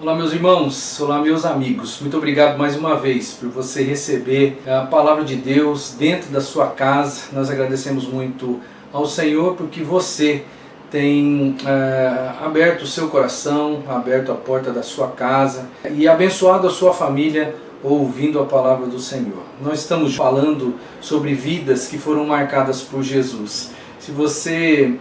Olá meus irmãos, olá meus amigos, muito obrigado mais uma vez por você receber a palavra de Deus dentro da sua casa. Nós agradecemos muito ao Senhor porque você tem aberto o seu coração, aberto a porta da sua casa e abençoado a sua família ouvindo a palavra do Senhor. Nós estamos falando sobre vidas que foram marcadas por Jesus. Se você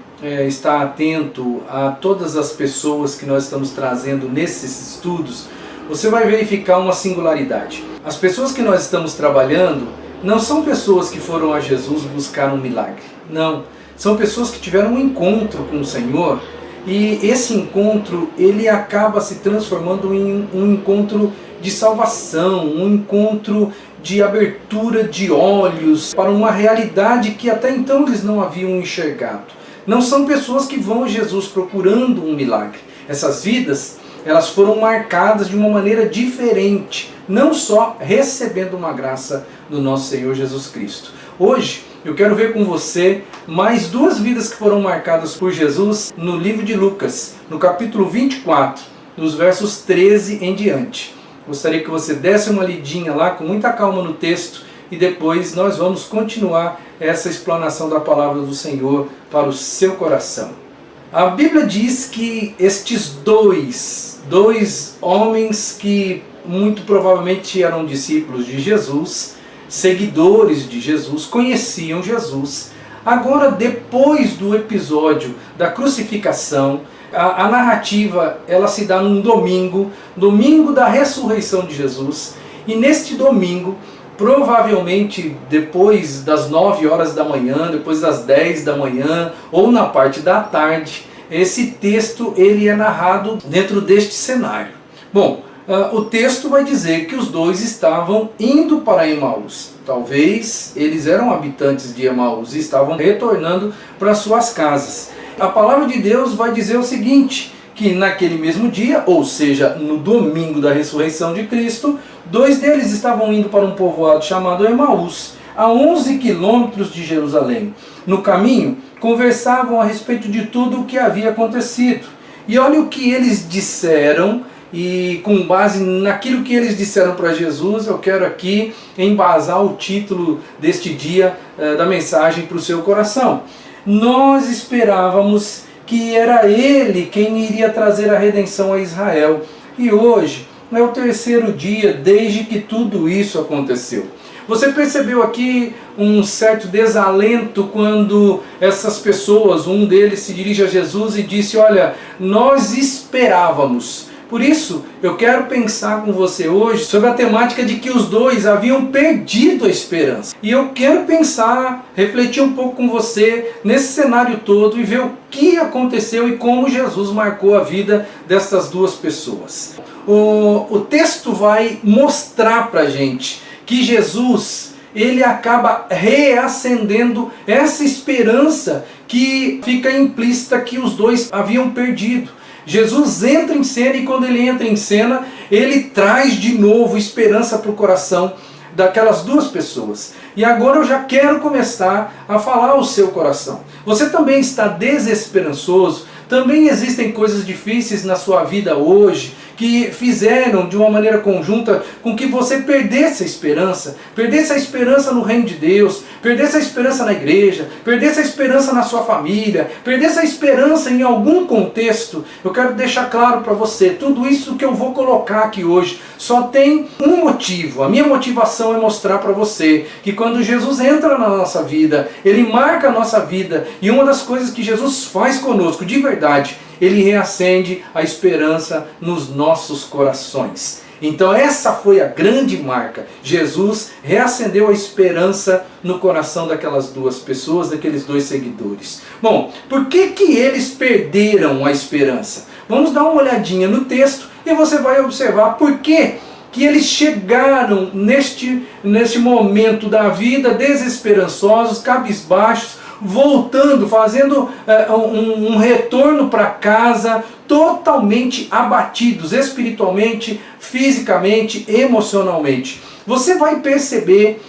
está atento a todas as pessoas que nós estamos trazendo nesses estudos, você vai verificar uma singularidade. As pessoas que nós estamos trabalhando não são pessoas que foram a Jesus buscar um milagre. Não, são pessoas que tiveram um encontro com o Senhor e esse encontro ele acaba se transformando em um encontro de salvação, um encontro de abertura de olhos para uma realidade que até então eles não haviam enxergado. Não são pessoas que vão a Jesus procurando um milagre. Essas vidas, elas foram marcadas de uma maneira diferente, não só recebendo uma graça do nosso Senhor Jesus Cristo. Hoje, eu quero ver com você mais duas vidas que foram marcadas por Jesus no livro de Lucas, no capítulo 24, nos versos 13 em diante. Gostaria que você desse uma lidinha lá com muita calma no texto e depois nós vamos continuar essa explanação da palavra do Senhor para o seu coração. A Bíblia diz que estes dois homens que muito provavelmente eram discípulos de Jesus, seguidores de Jesus, conheciam Jesus. Agora, depois do episódio da crucificação, a narrativa ela se dá num domingo da ressurreição de Jesus, e neste domingo, provavelmente depois das 9 horas da manhã, depois das 10 da manhã, ou na parte da tarde, esse texto ele é narrado dentro deste cenário. Bom, o texto vai dizer que os dois estavam indo para Emaús. Talvez eles eram habitantes de Emaús e estavam retornando para suas casas. A palavra de Deus vai dizer o seguinte, que naquele mesmo dia, ou seja, no domingo da ressurreição de Cristo, dois deles estavam indo para um povoado chamado Emaús, a 11 quilômetros de Jerusalém. No caminho, conversavam a respeito de tudo o que havia acontecido. E olha o que eles disseram, e com base naquilo que eles disseram para Jesus, eu quero aqui embasar o título deste dia da mensagem para o seu coração. Nós esperávamos que era Ele quem iria trazer a redenção a Israel. E hoje é o terceiro dia desde que tudo isso aconteceu. Você percebeu aqui um certo desalento quando essas pessoas, um deles se dirige a Jesus e disse, olha, nós esperávamos. Por isso, eu quero pensar com você hoje sobre a temática de que os dois haviam perdido a esperança. E eu quero pensar, refletir um pouco com você nesse cenário todo e ver o que aconteceu e como Jesus marcou a vida dessas duas pessoas. O texto vai mostrar pra gente que Jesus, ele acaba reacendendo essa esperança que fica implícita que os dois haviam perdido. Jesus entra em cena e quando ele entra em cena, ele traz de novo esperança para o coração daquelas duas pessoas. E agora eu já quero começar a falar ao seu coração. Você também está desesperançoso? Também existem coisas difíceis na sua vida hoje que fizeram de uma maneira conjunta com que você perdesse a esperança no reino de Deus, perdesse a esperança na igreja, perdesse a esperança na sua família, perdesse a esperança em algum contexto. Eu quero deixar claro para você, tudo isso que eu vou colocar aqui hoje só tem um motivo. A minha motivação é mostrar para você que quando Jesus entra na nossa vida, Ele marca a nossa vida, e uma das coisas que Jesus faz conosco de verdade, Ele reacende a esperança nos nossos corações. Então essa foi a grande marca. Jesus reacendeu a esperança no coração daquelas duas pessoas, daqueles dois seguidores. Bom, por que eles perderam a esperança? Vamos dar uma olhadinha no texto e você vai observar por que eles chegaram neste momento da vida desesperançosos, cabisbaixos, voltando, fazendo um retorno para casa totalmente abatidos, espiritualmente, fisicamente, emocionalmente. Você vai perceber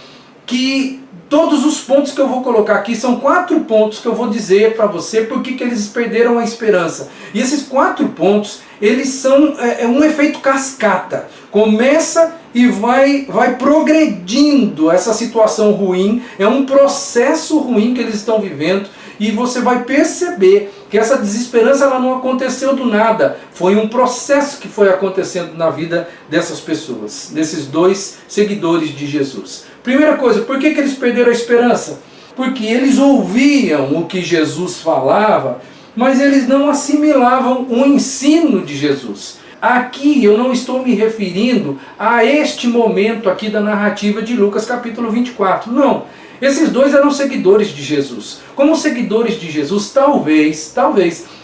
que todos os pontos que eu vou colocar aqui são 4 pontos que eu vou dizer para você por que eles perderam a esperança. E esses 4 pontos, eles são um efeito cascata. Começa e vai progredindo essa situação ruim, é um processo ruim que eles estão vivendo, e você vai perceber que essa desesperança ela não aconteceu do nada, foi um processo que foi acontecendo na vida dessas pessoas, desses dois seguidores de Jesus. Primeira coisa, por que eles perderam a esperança? Porque eles ouviam o que Jesus falava, mas eles não assimilavam o ensino de Jesus. Aqui eu não estou me referindo a este momento aqui da narrativa de Lucas capítulo 24, não. Esses dois eram seguidores de Jesus. Como seguidores de Jesus, talvez,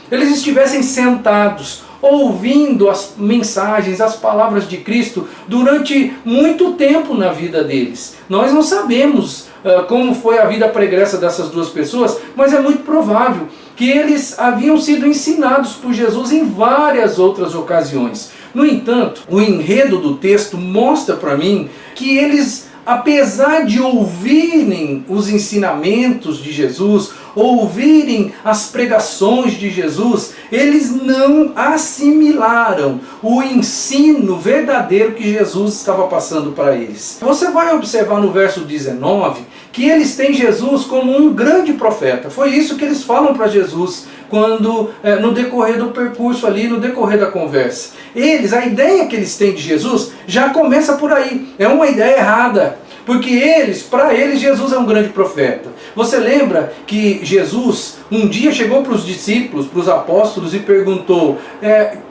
eles estivessem sentados, ouvindo as mensagens, as palavras de Cristo durante muito tempo na vida deles. Nós não sabemos como foi a vida pregressa dessas duas pessoas, mas é muito provável que eles haviam sido ensinados por Jesus em várias outras ocasiões. No entanto, o enredo do texto mostra para mim que eles, apesar de ouvirem os ensinamentos de Jesus, ouvirem as pregações de Jesus, eles não assimilaram o ensino verdadeiro que Jesus estava passando para eles. Você vai observar no verso 19 que eles têm Jesus como um grande profeta. Foi isso que eles falam para Jesus quando no decorrer do percurso ali, no decorrer da conversa. A ideia que eles têm de Jesus já começa por aí. É uma ideia errada. Porque para eles, Jesus é um grande profeta. Você lembra que Jesus um dia chegou para os discípulos, para os apóstolos e perguntou: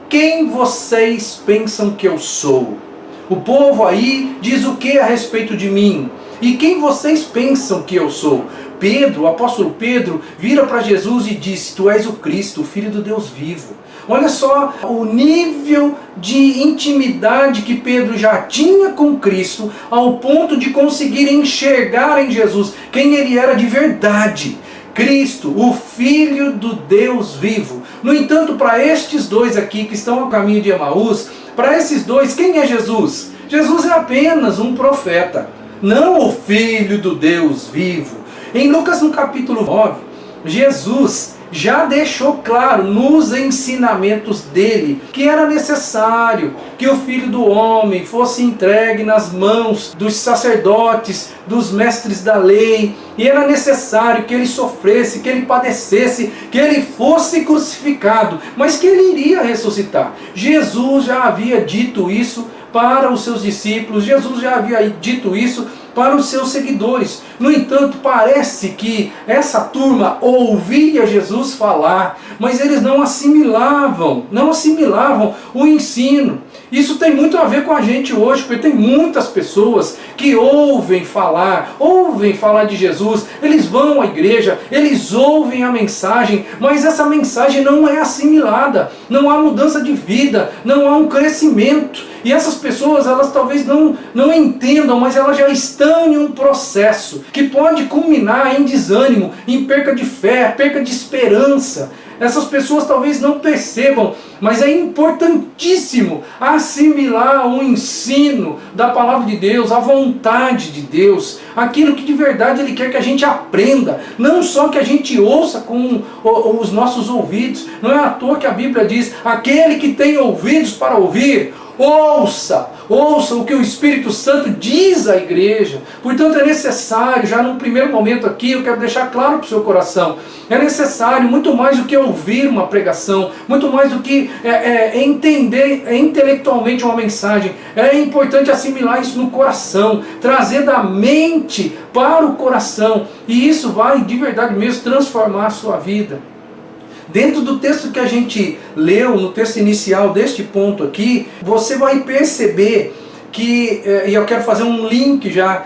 quem vocês pensam que eu sou? O povo aí diz o que a respeito de mim? E quem vocês pensam que eu sou? Pedro, o apóstolo Pedro, vira para Jesus e diz: tu és o Cristo, o Filho do Deus vivo. Olha só o nível de intimidade que Pedro já tinha com Cristo, ao ponto de conseguir enxergar em Jesus quem ele era de verdade. Cristo, o Filho do Deus vivo. No entanto, para estes dois aqui que estão ao caminho de Emaús, para esses dois, quem é Jesus? Jesus é apenas um profeta, não o Filho do Deus vivo. Em Lucas no capítulo 9, Jesus já deixou claro nos ensinamentos dele que era necessário que o Filho do Homem fosse entregue nas mãos dos sacerdotes, dos mestres da lei, e era necessário que ele sofresse, que ele padecesse, que ele fosse crucificado, mas que ele iria ressuscitar. Jesus já havia dito isso para os seus discípulos, Jesus já havia dito isso para os seus seguidores. No entanto, parece que essa turma ouvia Jesus falar, mas eles não assimilavam o ensino. Isso tem muito a ver com a gente hoje, porque tem muitas pessoas que ouvem falar de Jesus, eles vão à igreja, eles ouvem a mensagem, mas essa mensagem não é assimilada, não há mudança de vida, não há um crescimento. E essas pessoas, elas talvez não entendam, mas elas já estão em um processo que pode culminar em desânimo, em perca de fé, perca de esperança. Essas pessoas talvez não percebam, mas é importantíssimo assimilar o ensino da palavra de Deus, a vontade de Deus, aquilo que de verdade Ele quer que a gente aprenda, não só que a gente ouça com os nossos ouvidos. Não é à toa que a Bíblia diz: aquele que tem ouvidos para ouvir, ouça o que o Espírito Santo diz à igreja. Portanto, é necessário, já num primeiro momento aqui, eu quero deixar claro para o seu coração, é necessário muito mais do que ouvir uma pregação, muito mais do que entender intelectualmente uma mensagem. É importante assimilar isso no coração, trazer da mente para o coração, e isso vai de verdade mesmo transformar a sua vida. Dentro do texto que a gente leu, no texto inicial deste ponto aqui, você vai perceber que, e eu quero fazer um link já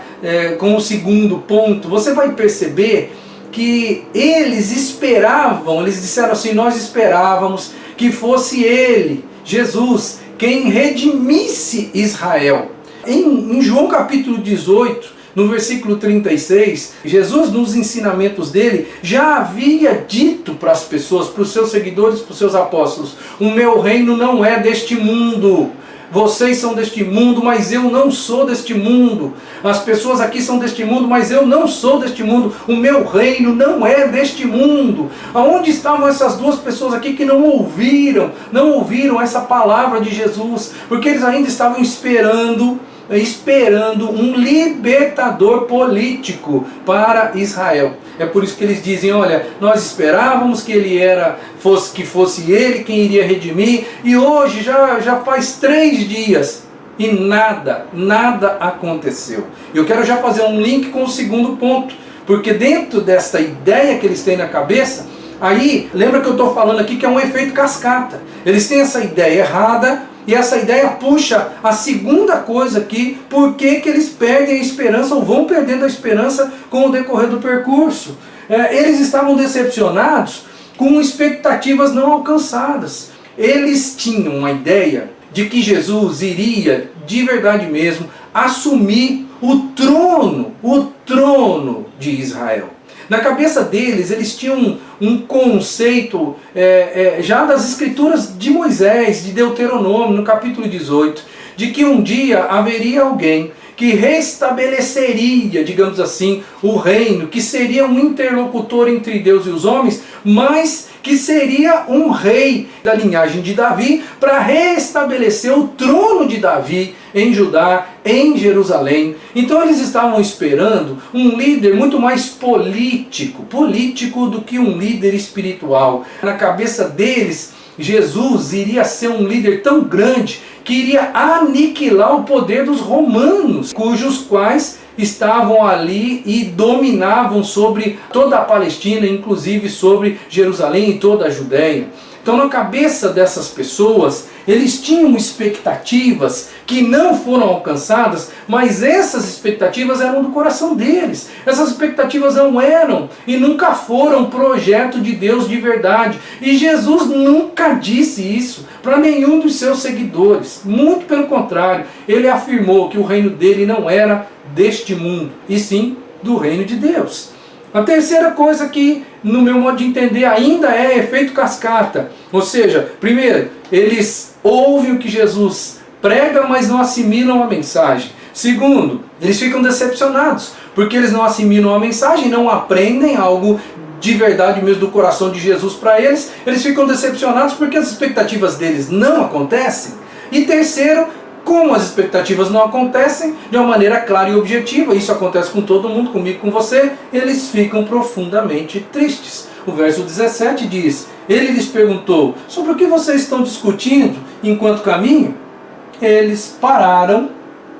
com o segundo ponto, você vai perceber que eles disseram assim: nós esperávamos que fosse Ele, Jesus, quem redimisse Israel. Em João capítulo 18, no versículo 36, Jesus, nos ensinamentos dele, já havia dito para as pessoas, para os seus seguidores, para os seus apóstolos: o meu reino não é deste mundo. Vocês são deste mundo, mas eu não sou deste mundo. As pessoas aqui são deste mundo, mas eu não sou deste mundo. O meu reino não é deste mundo. Aonde estavam essas duas pessoas aqui que não ouviram essa palavra de Jesus? Porque eles ainda estavam esperando um libertador político para Israel. É por isso que eles dizem, olha, nós esperávamos que fosse ele quem iria redimir, e hoje já faz 3 dias e nada aconteceu. Eu quero já fazer um link com o segundo ponto, porque dentro desta ideia que eles têm na cabeça, aí, lembra que eu estou falando aqui que é um efeito cascata. Eles têm essa ideia errada, e essa ideia puxa a segunda coisa aqui, por que eles perdem a esperança ou vão perdendo a esperança com o decorrer do percurso. Eles estavam decepcionados com expectativas não alcançadas. Eles tinham a ideia de que Jesus iria, de verdade mesmo, assumir o trono de Israel. Na cabeça deles, eles tinham um conceito já das escrituras de Moisés, de Deuteronômio, no capítulo 18, de que um dia haveria alguém que restabeleceria, digamos assim, o reino, que seria um interlocutor entre Deus e os homens, mas que seria um rei da linhagem de Davi para restabelecer o trono de Davi em Judá, em Jerusalém. Então eles estavam esperando um líder muito mais político do que um líder espiritual. Na cabeça deles, Jesus iria ser um líder tão grande que iria aniquilar o poder dos romanos, cujos quais estavam ali e dominavam sobre toda a Palestina, inclusive sobre Jerusalém e toda a Judéia. Então, na cabeça dessas pessoas, eles tinham expectativas que não foram alcançadas, mas essas expectativas eram do coração deles. Essas expectativas não eram e nunca foram projeto de Deus de verdade. E Jesus nunca disse isso para nenhum dos seus seguidores. Muito pelo contrário, ele afirmou que o reino dele não era deste mundo, e sim do reino de Deus. A terceira coisa que, no meu modo de entender, ainda é efeito cascata. Ou seja, primeiro, eles ouvem o que Jesus prega, mas não assimilam a mensagem. Segundo, eles ficam decepcionados, porque eles não assimilam a mensagem, não aprendem algo de verdade mesmo do coração de Jesus para eles. Eles ficam decepcionados porque as expectativas deles não acontecem. E terceiro, como as expectativas não acontecem de uma maneira clara e objetiva, isso acontece com todo mundo, comigo, com você, eles ficam profundamente tristes. O verso 17 diz, ele lhes perguntou, sobre o que vocês estão discutindo enquanto caminham? Eles pararam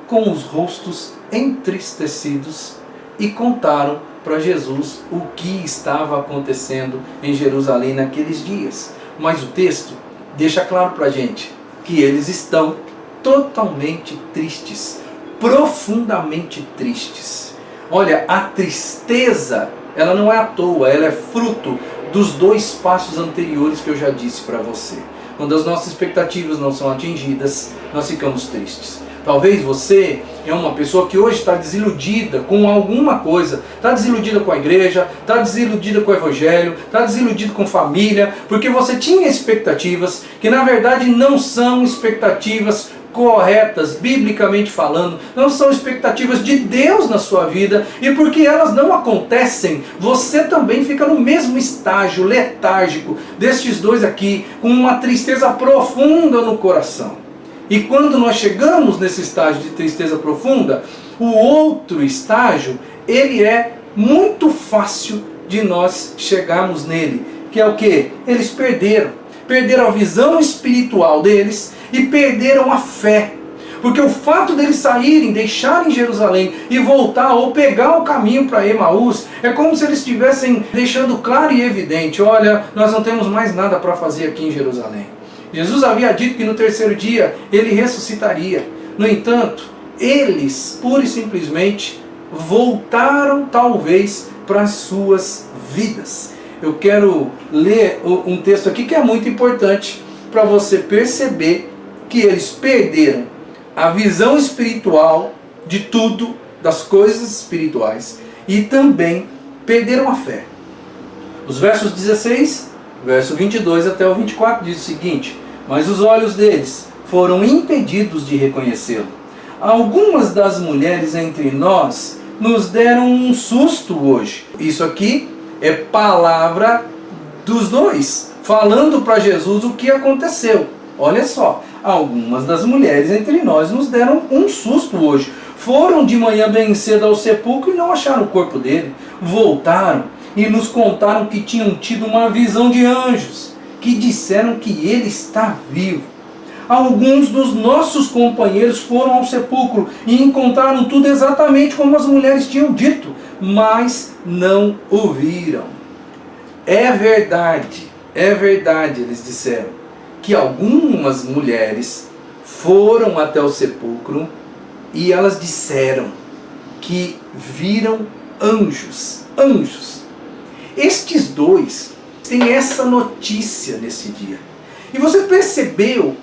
com os rostos entristecidos e contaram para Jesus o que estava acontecendo em Jerusalém naqueles dias. Mas o texto deixa claro para a gente que eles estão totalmente tristes, profundamente tristes. Olha, a tristeza, ela não é à toa, ela é fruto dos 2 passos anteriores que eu já disse para você. Quando as nossas expectativas não são atingidas, nós ficamos tristes. Talvez você é uma pessoa que hoje está desiludida com alguma coisa, está desiludida com a igreja, está desiludida com o evangelho, está desiludida com família, porque você tinha expectativas que na verdade não são expectativas corretas, biblicamente falando, não são expectativas de Deus na sua vida, e porque elas não acontecem, você também fica no mesmo estágio letárgico destes dois aqui, com uma tristeza profunda no coração. E quando nós chegamos nesse estágio de tristeza profunda, o outro estágio, ele é muito fácil de nós chegarmos nele, que é o que? Eles perderam a visão espiritual deles e perderam a fé. Porque o fato deles saírem, deixarem Jerusalém e voltar ou pegar o caminho para Emaús, é como se eles estivessem deixando claro e evidente, olha, nós não temos mais nada para fazer aqui em Jerusalém. Jesus havia dito que no 3º dia ele ressuscitaria. No entanto, eles pura e simplesmente voltaram talvez para as suas vidas. Eu quero ler um texto aqui que é muito importante para você perceber que eles perderam a visão espiritual de tudo, das coisas espirituais, e também perderam a fé. Os versos 16, verso 22 até o 24 diz o seguinte: mas os olhos deles foram impedidos de reconhecê-lo. Algumas das mulheres entre nós nos deram um susto hoje. Isso aqui é palavra dos dois, falando para Jesus o que aconteceu. Olha só, algumas das mulheres entre nós nos deram um susto hoje. Foram de manhã bem cedo ao sepulcro e não acharam o corpo dele. Voltaram e nos contaram que tinham tido uma visão de anjos, que disseram que ele está vivo. Alguns dos nossos companheiros foram ao sepulcro e encontraram tudo exatamente como as mulheres tinham dito, mas não o viram. É verdade, eles disseram, que algumas mulheres foram até o sepulcro e elas disseram que viram anjos. Estes dois têm essa notícia nesse dia. E você percebeu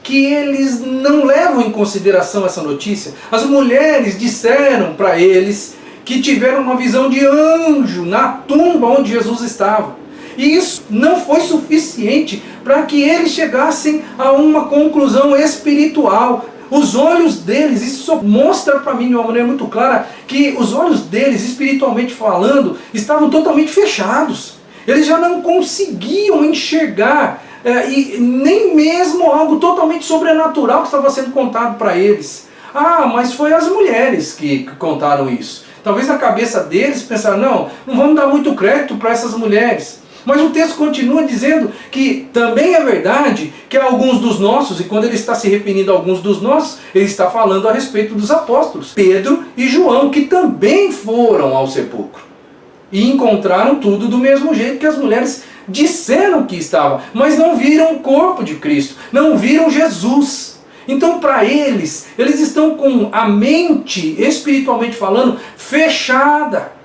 que eles não levam em consideração essa notícia? As mulheres disseram para eles que tiveram uma visão de anjo na tumba onde Jesus estava. E isso não foi suficiente para que eles chegassem a uma conclusão espiritual. Os olhos deles, isso mostra para mim de uma maneira muito clara, que os olhos deles, espiritualmente falando, estavam totalmente fechados. Eles já não conseguiam enxergar e nem mesmo algo totalmente sobrenatural que estava sendo contado para eles. Ah, mas foi as mulheres que contaram isso. Talvez na cabeça deles pensaram, não vamos dar muito crédito para essas mulheres. Mas o texto continua dizendo que também é verdade que alguns dos nossos, e quando ele está se referindo a alguns dos nossos, ele está falando a respeito dos apóstolos, Pedro e João, que também foram ao sepulcro. E encontraram tudo do mesmo jeito que as mulheres disseram que estava, mas não viram o corpo de Cristo, não viram Jesus. Então para eles estão com a mente, espiritualmente falando, fechada,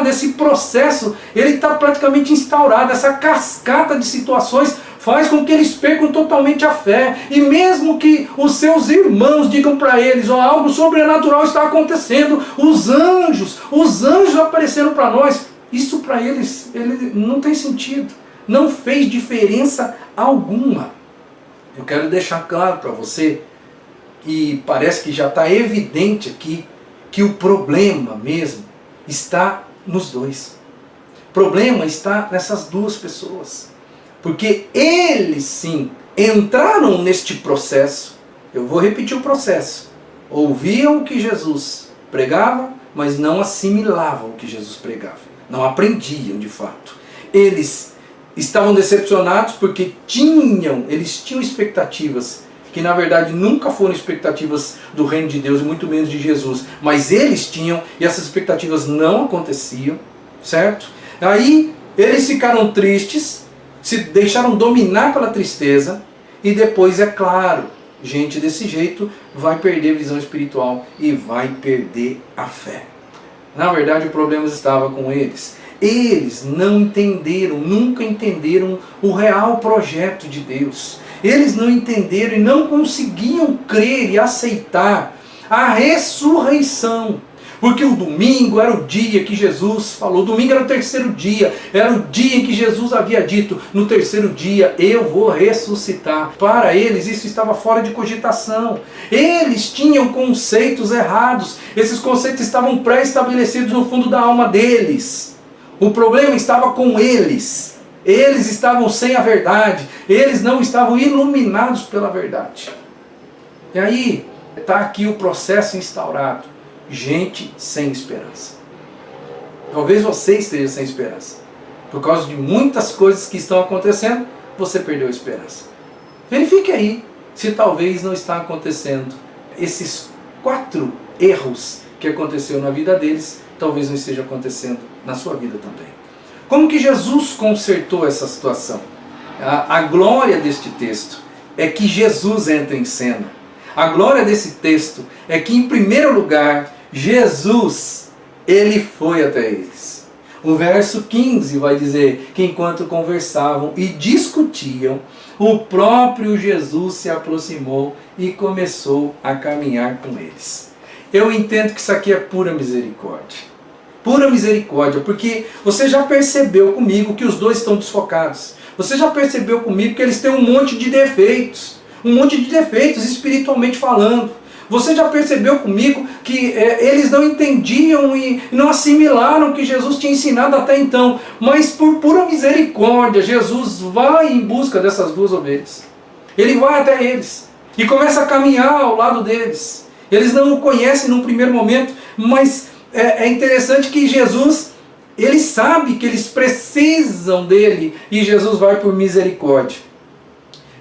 esse processo, ele está praticamente instaurado, essa cascata de situações faz com que eles percam totalmente a fé, e mesmo que os seus irmãos digam para eles, algo sobrenatural está acontecendo, os anjos apareceram para nós, isso para eles, ele não tem sentido, não fez diferença alguma. Eu quero deixar claro para você, e parece que já está evidente aqui, que o problema mesmo está nos dois. O problema está nessas duas pessoas. Porque eles sim entraram neste processo. Eu vou repetir o processo. Ouviam o que Jesus pregava, mas não assimilavam o que Jesus pregava. Não aprendiam de fato. Eles estavam decepcionados porque eles tinham expectativas que na verdade nunca foram expectativas do reino de Deus, e muito menos de Jesus, mas eles tinham, e essas expectativas não aconteciam, certo? Aí eles ficaram tristes, se deixaram dominar pela tristeza, e depois, é claro, gente desse jeito vai perder a visão espiritual e vai perder a fé. Na verdade o problema estava com eles. Eles não entenderam, nunca entenderam o real projeto de Deus. Eles não entenderam e não conseguiam crer e aceitar a ressurreição. Porque o domingo era o dia que Jesus falou, o domingo era o terceiro dia, era o dia em que Jesus havia dito, no terceiro dia eu vou ressuscitar. Para eles isso estava fora de cogitação. Eles tinham conceitos errados, esses conceitos estavam pré-estabelecidos no fundo da alma deles. O problema estava com eles. Eles estavam sem a verdade. Eles não estavam iluminados pela verdade. E aí está aqui o processo instaurado. Gente sem esperança. Talvez você esteja sem esperança. Por causa de muitas coisas que estão acontecendo, você perdeu a esperança. Verifique aí se talvez não está acontecendo. Esses 4 erros que aconteceu na vida deles, talvez não esteja acontecendo na sua vida também. Como que Jesus consertou essa situação? A glória deste texto é que Jesus entra em cena. A glória desse texto é que, em primeiro lugar, Jesus, ele foi até eles. O verso 15 vai dizer que enquanto conversavam e discutiam, o próprio Jesus se aproximou e começou a caminhar com eles. Eu entendo que isso aqui é pura misericórdia. Pura misericórdia, porque você já percebeu comigo que os dois estão desfocados. Você já percebeu comigo que eles têm um monte de defeitos. um monte de defeitos espiritualmente falando. Você já percebeu comigo que eles não entendiam e não assimilaram o que Jesus tinha ensinado até então. Mas por pura misericórdia, Jesus vai em busca dessas duas ovelhas. Ele vai até eles e começa a caminhar ao lado deles. Eles não o conhecem num primeiro momento, mas é interessante que Jesus, ele sabe que eles precisam dele e Jesus vai por misericórdia.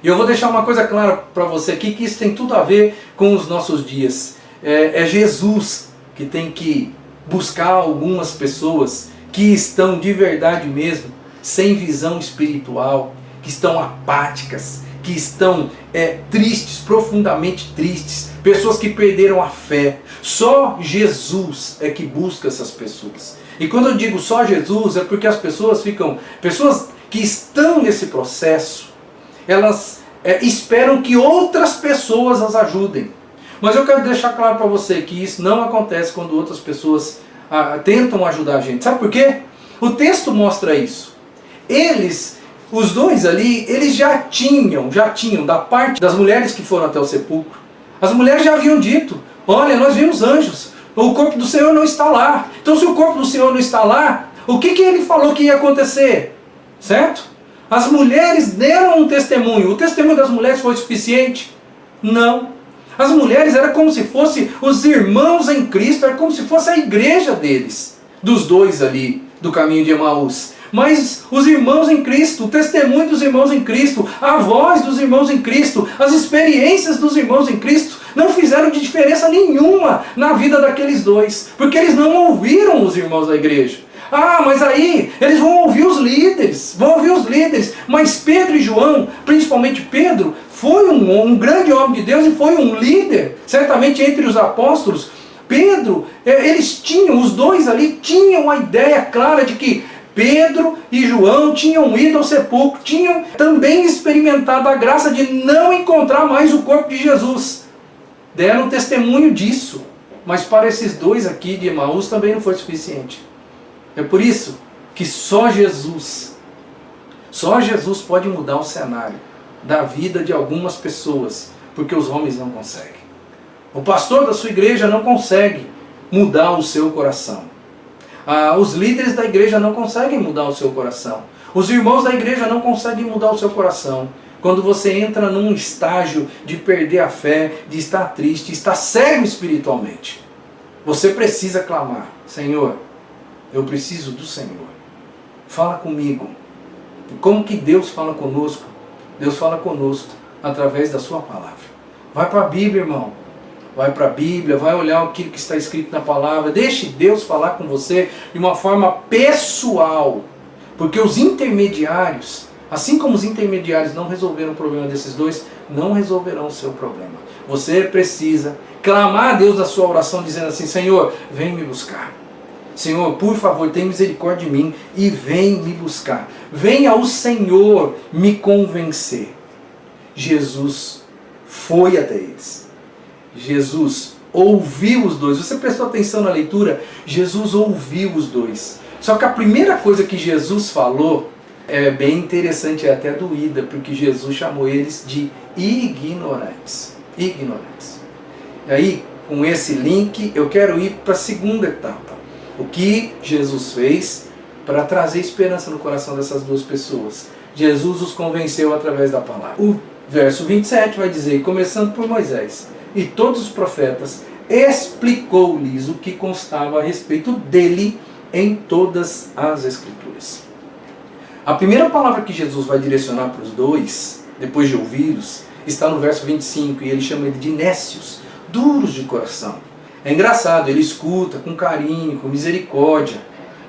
E eu vou deixar uma coisa clara para você aqui, que isso tem tudo a ver com os nossos dias. É Jesus que tem que buscar algumas pessoas que estão de verdade mesmo, sem visão espiritual, que estão apáticas, que estão tristes, profundamente tristes, pessoas que perderam a fé. Só Jesus é que busca essas pessoas. E quando eu digo só Jesus, é porque as pessoas que estão nesse processo, elas esperam que outras pessoas as ajudem. Mas eu quero deixar claro para você que isso não acontece quando outras pessoas tentam ajudar a gente. Sabe por quê? O texto mostra isso. Os dois ali, eles já tinham da parte das mulheres que foram até o sepulcro. As mulheres já haviam dito: olha, nós vimos anjos, o corpo do Senhor não está lá. Então se o corpo do Senhor não está lá, o que ele falou que ia acontecer? Certo? As mulheres deram um testemunho. O testemunho das mulheres foi suficiente? Não. As mulheres eram como se fossem os irmãos em Cristo, era como se fosse a igreja deles, dos dois ali, do caminho de Emaús. Mas os irmãos em Cristo, o testemunho dos irmãos em Cristo, a voz dos irmãos em Cristo, as experiências dos irmãos em Cristo, não fizeram de diferença nenhuma na vida daqueles dois, porque eles não ouviram os irmãos da igreja. Mas aí eles vão ouvir os líderes, mas Pedro e João, principalmente Pedro, foi um grande homem de Deus e foi um líder, certamente entre os apóstolos. Pedro, os dois ali tinham a ideia clara de que Pedro e João tinham ido ao sepulcro, tinham também experimentado a graça de não encontrar mais o corpo de Jesus. Deram testemunho disso, mas para esses dois aqui de Emaús também não foi suficiente. É por isso que só Jesus pode mudar o cenário da vida de algumas pessoas, porque os homens não conseguem. O pastor da sua igreja não consegue mudar o seu coração. Os líderes da igreja não conseguem mudar o seu coração. Os irmãos da igreja não conseguem mudar o seu coração. Quando você entra num estágio de perder a fé, de estar triste, estar cego espiritualmente, você precisa clamar: Senhor, eu preciso do Senhor. Fala comigo. Como que Deus fala conosco? Deus fala conosco através da sua palavra. Vai para a Bíblia, irmão. Vai para a Bíblia, vai olhar aquilo que está escrito na palavra. Deixe Deus falar com você de uma forma pessoal. Porque os intermediários, assim como os intermediários não resolveram o problema desses dois, não resolverão o seu problema. Você precisa clamar a Deus na sua oração dizendo assim: Senhor, vem me buscar. Senhor, por favor, tenha misericórdia de mim e vem me buscar. Venha o Senhor me convencer. Jesus foi até eles. Jesus ouviu os dois. Você prestou atenção na leitura? Jesus ouviu os dois. Só que a primeira coisa que Jesus falou é bem interessante, é até doída, porque Jesus chamou eles de ignorantes. Ignorantes. E aí, com esse link, eu quero ir para a segunda etapa. O que Jesus fez para trazer esperança no coração dessas duas pessoas? Jesus os convenceu através da palavra. O verso 27 vai dizer: começando por Moisés e todos os profetas, explicou-lhes o que constava a respeito dele em todas as Escrituras. A primeira palavra que Jesus vai direcionar para os dois, depois de ouvi-los, está no verso 25, e ele chama ele de nécios, duros de coração. É engraçado, ele escuta com carinho, com misericórdia,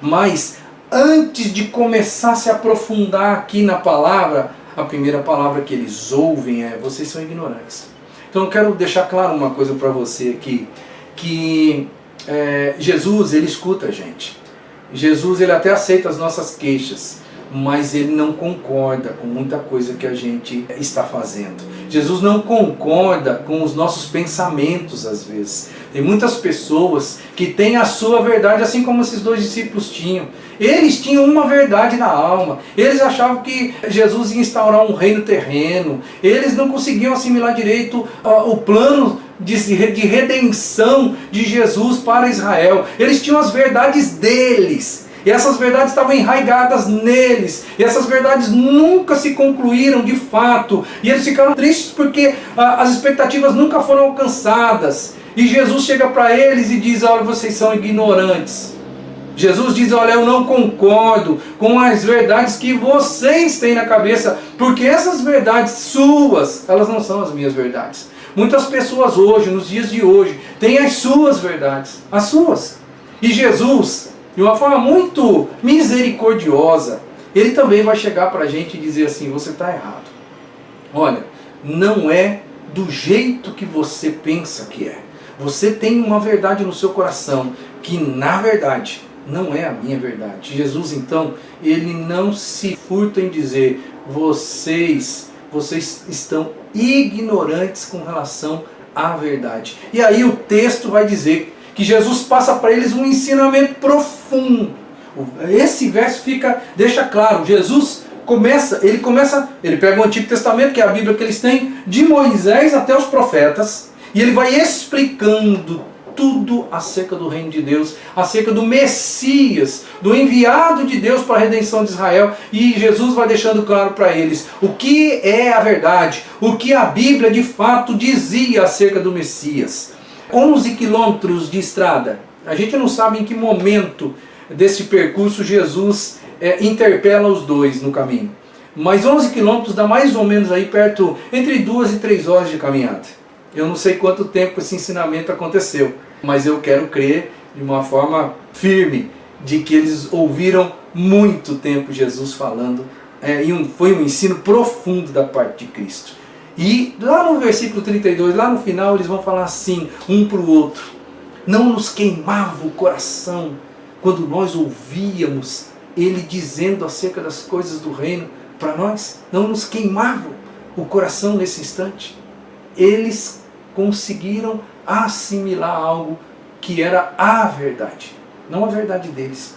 mas antes de começar a se aprofundar aqui na palavra, a primeira palavra que eles ouvem é: vocês são ignorantes. Então eu quero deixar claro uma coisa para você aqui, que Jesus, ele escuta a gente. Jesus, ele até aceita as nossas queixas, mas ele não concorda com muita coisa que a gente está fazendo. Jesus não concorda com os nossos pensamentos às vezes. Tem muitas pessoas que têm a sua verdade, assim como esses dois discípulos tinham. Eles tinham uma verdade na alma. Eles achavam que Jesus ia instaurar um reino terreno. Eles não conseguiam assimilar direito o plano de redenção de Jesus para Israel. Eles tinham as verdades deles. E essas verdades estavam enraigadas neles. E essas verdades nunca se concluíram de fato. E eles ficaram tristes porque as expectativas nunca foram alcançadas. E Jesus chega para eles e diz: olha, vocês são ignorantes. Jesus diz: olha, eu não concordo com as verdades que vocês têm na cabeça, porque essas verdades suas, elas não são as minhas verdades. Muitas pessoas hoje, nos dias de hoje, têm as suas verdades, as suas. E Jesus, de uma forma muito misericordiosa, Ele também vai chegar para a gente e dizer assim: você está errado. Olha, não é do jeito que você pensa que é. Você tem uma verdade no seu coração, que na verdade não é a minha verdade. Jesus, então, Ele não se furta em dizer: vocês estão ignorantes com relação à verdade. E aí o texto vai dizer que Jesus passa para eles um ensinamento profundo. Esse verso deixa claro, Jesus ele pega o Antigo Testamento, que é a Bíblia que eles têm, de Moisés até os profetas, e ele vai explicando tudo acerca do reino de Deus, acerca do Messias, do enviado de Deus para a redenção de Israel. E Jesus vai deixando claro para eles o que é a verdade, o que a Bíblia de fato dizia acerca do Messias. 11 quilômetros de estrada. A gente não sabe em que momento desse percurso Jesus interpela os dois no caminho. Mas 11 quilômetros dá mais ou menos aí perto, entre 2 e 3 horas de caminhada. Eu não sei quanto tempo esse ensinamento aconteceu, mas eu quero crer de uma forma firme de que eles ouviram muito tempo Jesus falando, foi um ensino profundo da parte de Cristo. E lá no versículo 32, lá no final, eles vão falar assim, um para o outro: não nos queimava o coração quando nós ouvíamos Ele dizendo acerca das coisas do reino para nós? Não nos queimava o coração nesse instante? Eles conseguiram assimilar algo que era a verdade, não a verdade deles.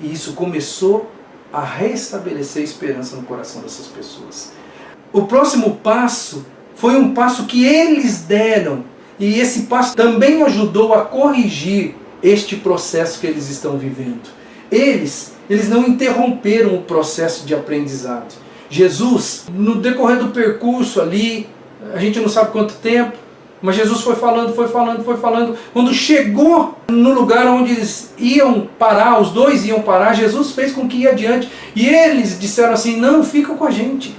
E isso começou a restabelecer a esperança no coração dessas pessoas. O próximo passo foi um passo que eles deram, e esse passo também ajudou a corrigir este processo que eles estão vivendo. Eles não interromperam o processo de aprendizado. Jesus, no decorrer do percurso ali, a gente não sabe quanto tempo, mas Jesus foi falando. Quando chegou no lugar onde eles iam parar, os dois iam parar, Jesus fez com que ia adiante. E eles disseram assim: não, fica com a gente.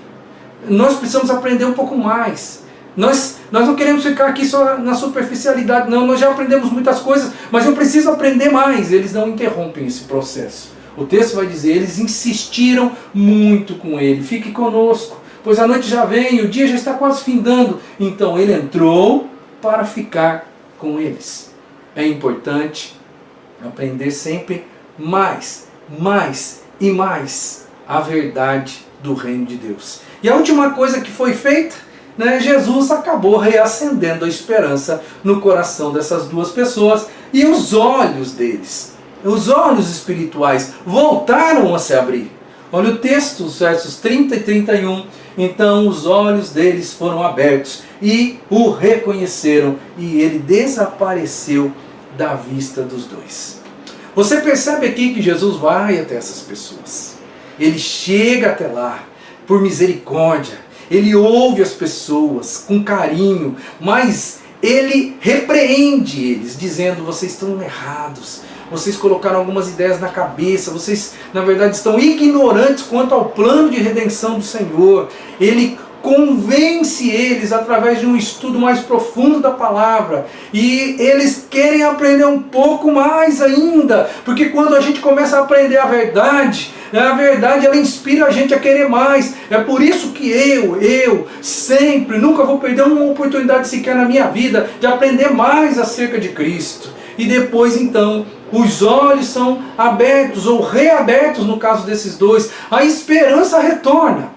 Nós precisamos aprender um pouco mais. Nós não queremos ficar aqui só na superficialidade, não. Nós já aprendemos muitas coisas, mas eu preciso aprender mais. Eles não interrompem esse processo. O texto vai dizer: eles insistiram muito com ele: fique conosco, pois a noite já vem e o dia já está quase findando. Então ele entrou para ficar com eles. É importante aprender sempre mais e mais a verdade do reino de Deus. E a última coisa que foi feita, Jesus acabou reacendendo a esperança no coração dessas duas pessoas, e os olhos deles, os olhos espirituais, voltaram a se abrir. Olha o texto, os versos 30 e 31. Então os olhos deles foram abertos e o reconheceram, e ele desapareceu da vista dos dois. Você percebe aqui que Jesus vai até essas pessoas. Ele chega até lá por misericórdia. Ele ouve as pessoas com carinho, mas ele repreende eles, dizendo: vocês estão errados. Vocês colocaram algumas ideias na cabeça, vocês na verdade estão ignorantes quanto ao plano de redenção do Senhor. Ele convence eles através de um estudo mais profundo da palavra, e eles querem aprender um pouco mais ainda, porque quando a gente começa a aprender a verdade ela inspira a gente a querer mais. É por isso que eu sempre, nunca vou perder uma oportunidade sequer na minha vida de aprender mais acerca de Cristo. E depois então os olhos são abertos ou reabertos no caso desses dois, a esperança retorna.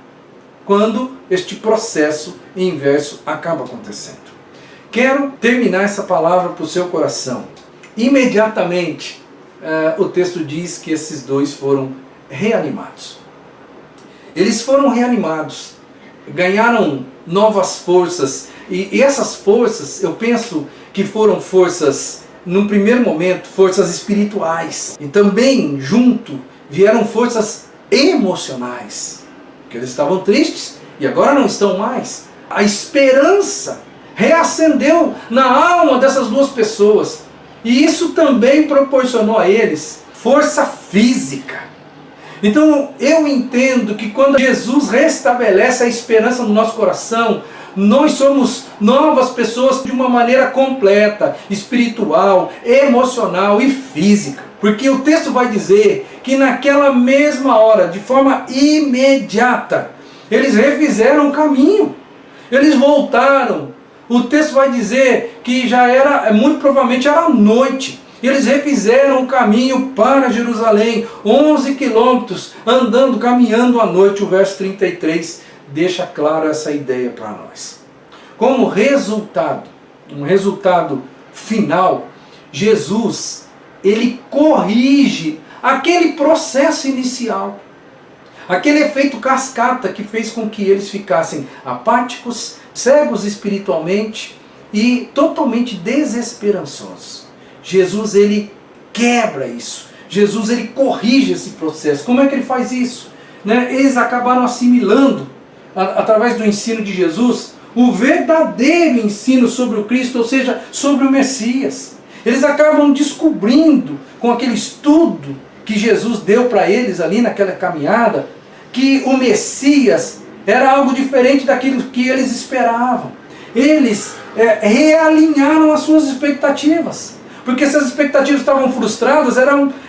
quando este processo inverso acaba acontecendo. Quero terminar essa palavra para o seu coração. Imediatamente, o texto diz que esses dois foram reanimados. Eles foram reanimados, ganharam novas forças, e essas forças, eu penso que foram forças, num primeiro momento, forças espirituais, e também junto vieram forças emocionais, porque eles estavam tristes e agora não estão mais. A esperança reacendeu na alma dessas duas pessoas, e isso também proporcionou a eles força física. Então eu entendo que quando Jesus restabelece a esperança no nosso coração, nós somos novas pessoas de uma maneira completa, espiritual, emocional e física. Porque o texto vai dizer que naquela mesma hora, de forma imediata, eles refizeram o caminho. Eles voltaram. O texto vai dizer que já era, muito provavelmente era noite. Eles refizeram o caminho para Jerusalém, 11 quilômetros, andando, caminhando à noite. O verso 33 deixa claro essa ideia para nós. Como resultado, um resultado final, Jesus, ele corrige aquele processo inicial, aquele efeito cascata que fez com que eles ficassem apáticos, cegos espiritualmente e totalmente desesperançosos. Jesus, ele quebra isso. Jesus, ele corrige esse processo. Como é que ele faz isso? Eles acabaram assimilando, através do ensino de Jesus, o verdadeiro ensino sobre o Cristo, ou seja, sobre o Messias. Eles acabam descobrindo, com aquele estudo que Jesus deu para eles ali naquela caminhada, que o Messias era algo diferente daquilo que eles esperavam. Eles realinharam as suas expectativas. Porque se as expectativas estavam frustradas,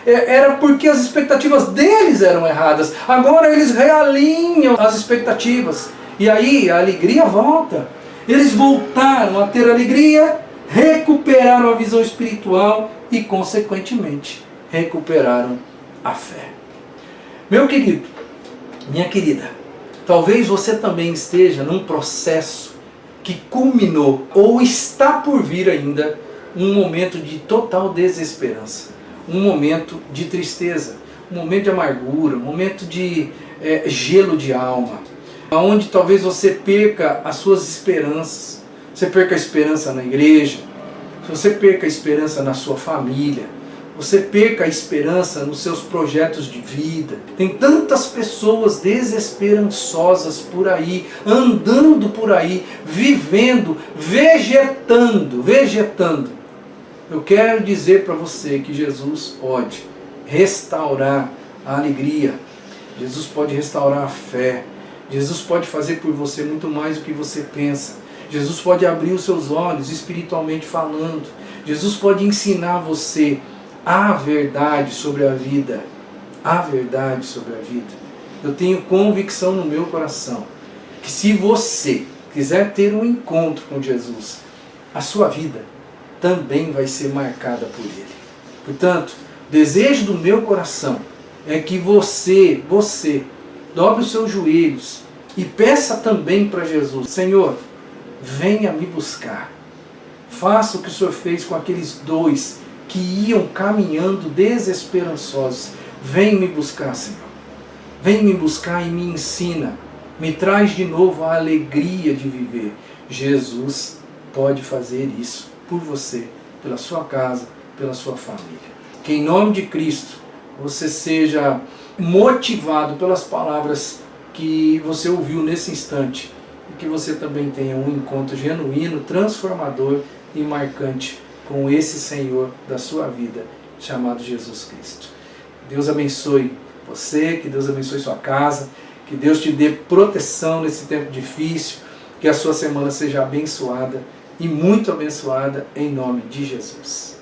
era porque as expectativas deles eram erradas. Agora eles realinham as expectativas. E aí a alegria volta. Eles voltaram a ter alegria, recuperaram a visão espiritual e, consequentemente, recuperaram a fé. Meu querido, minha querida, talvez você também esteja num processo que culminou ou está por vir ainda um momento de total desesperança, um momento de tristeza, um momento de amargura, um momento de gelo de alma, onde talvez você perca as suas esperanças, você perca a esperança na igreja, você perca a esperança na sua família, você perca a esperança nos seus projetos de vida. Tem tantas pessoas desesperançosas por aí, andando por aí, vivendo, vegetando. Eu quero dizer para você que Jesus pode restaurar a alegria, Jesus pode restaurar a fé, Jesus pode fazer por você muito mais do que você pensa. Jesus pode abrir os seus olhos espiritualmente falando. Jesus pode ensinar você a verdade sobre a vida. A verdade sobre a vida. Eu tenho convicção no meu coração que se você quiser ter um encontro com Jesus, a sua vida também vai ser marcada por Ele. Portanto, o desejo do meu coração é que você dobre os seus joelhos e peça também para Jesus: Senhor, venha me buscar. Faça o que o Senhor fez com aqueles dois que iam caminhando desesperançosos. Vem me buscar, Senhor. Vem me buscar e me ensina. Me traz de novo a alegria de viver. Jesus pode fazer isso por você, pela sua casa, pela sua família. Que em nome de Cristo você seja motivado pelas palavras que você ouviu nesse instante e que você também tenha um encontro genuíno, transformador e marcante com esse Senhor da sua vida, chamado Jesus Cristo. Deus abençoe você, que Deus abençoe sua casa, que Deus te dê proteção nesse tempo difícil, que a sua semana seja abençoada e muito abençoada em nome de Jesus.